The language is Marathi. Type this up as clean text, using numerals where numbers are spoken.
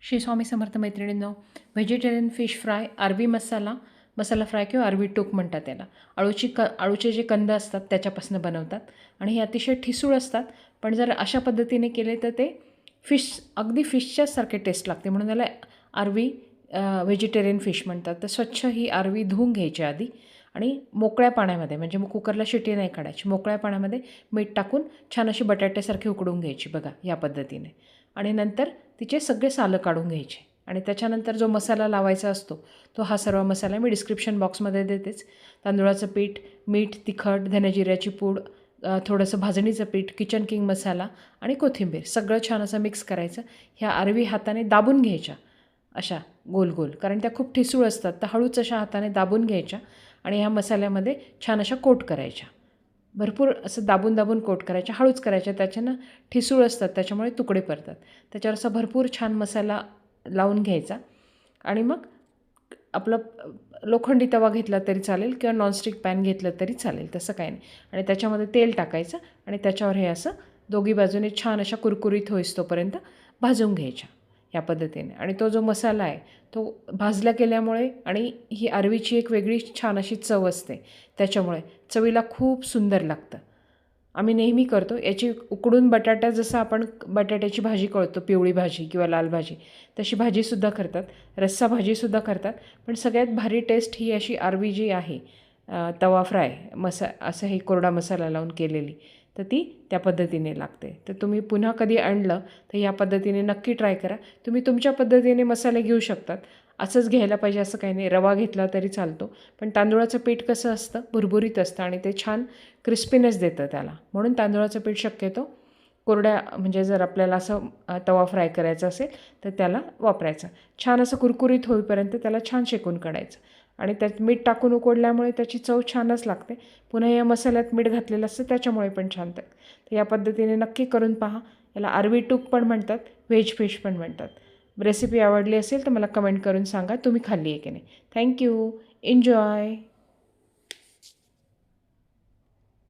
श्री स्वामी समर्थ मैत्रिणींनो, व्हेजिटेरियन फिश फ्राय, अरवी मसाला, मसाला फ्राय किंवा अरवी टूक म्हणतात त्याला. अळूचे जे कंद असतात त्याच्यापासून बनवतात आणि हे अतिशय ठिसूळ असतात. पण जर अशा पद्धतीने केले तर ते अगदी फिशच्याच सारखे टेस्ट लागते, म्हणून त्याला अरवी व्हेजिटेरियन फिश म्हणतात. तर स्वच्छ ही अरवी धुवून घ्यायची आधी आणि मोकळ्या पाण्यामध्ये, म्हणजे मग कुकरला शिटी नाही काढायची, मोकळ्या पाण्यामध्ये मीठ टाकून छान अशी बटाट्यासारखी उकडून घ्यायची बघा या पद्धतीने. आणि नंतर तिचे सगळे सालं काढून घ्यायचे आणि त्याच्यानंतर जो मसाला लावायचा असतो तो हा सर्व मसाला मी डिस्क्रिप्शन बॉक्समध्ये देतेच. तांदूळाचं पीठ, मीठ, तिखट, धनेजिऱ्याची पूड, थोडंसं भाजणीचं पीठ, किचन किंग मसाला आणि कोथिंबीर सगळं छान असं मिक्स करायचं. ह्या अरवी हाताने दाबून घ्यायच्या अशा गोल गोल, कारण त्या खूप ठिसूळ असतात, तर हळूच अशा हाताने दाबून घ्यायच्या आणि ह्या मसाल्यामध्ये छान अशा कोट करायच्या. भरपूर असं दाबून दाबून कोट करायच्या, हळूच करायच्या, त्याच्यानं ठिसूळ असतात त्याच्यामुळे तुकडे पडतात. त्याच्यावर असा भरपूर छान मसाला लावून घ्यायचा आणि मग आपलं लोखंडी तवा घेतला तरी चालेल किंवा नॉनस्टिक पॅन घेतलं तरी चालेल, तसं काही नाही. आणि त्याच्यामध्ये तेल टाकायचं आणि त्याच्यावर हे असं दोघी बाजूने छान अशा कुरकुरीत होईस्तोपर्यंत भाजून घ्यायच्या या पद्धतीने. आणि तो जो मसाला आहे तो भाजला केल्यामुळे आणि ही अरवीची एक वेगळी छान अशी चव असते, त्याच्यामुळे चवीला खूप सुंदर लागतं. आम्ही नेहमी करतो याची उकडून बटाटा, जसं आपण बटाट्याची भाजी करतो, पिवळी भाजी किंवा लाल भाजी, तशी भाजीसुद्धा करतात, रस्सा भाजीसुद्धा करतात. पण सगळ्यात भारी टेस्ट ही अशी अरवी जी आहे तवा फ्राय असं हे कोरडा मसाला लावून केलेली, तर ती त्या पद्धतीने लागते. तर तुम्ही पुन्हा कधी आणलं तर या पद्धतीने नक्की ट्राय करा. तुम्ही तुमच्या पद्धतीने मसाले घेऊ शकतात, असंच घ्यायला पाहिजे असं काही नाही. रवा घेतला तरी चालतो, पण तांदूळाचं पीठ कसं असतं, भुरभुरीत असतं आणि ते छान क्रिस्पीनेस देतं त्याला, म्हणून तांदूळाचं पीठ शक्यतो कोरड्या, म्हणजे जर आपल्याला असं तवा फ्राय करायचा असेल तर त्याला वापरायचं. छान असं कुरकुरीत होईपर्यंत त्याला छान शेकून काढायचं आणि त्यात मीठ टाकून उकडल्यामुळे त्याची चव छानच लागते. पुन्हा या मसाल्यात मीठ घातलेलं असतं त्याच्यामुळे पण छान लागतं. तर या पद्धतीने नक्की करून पहा. याला अरवी टूक पण म्हणतात, व्हेज फिश पण म्हणतात. रेसिपी आवडली असेल तर मला कमेंट करून सांगा तुम्ही खाल्ली आहे की नाही. थँक्यू. एन्जॉय.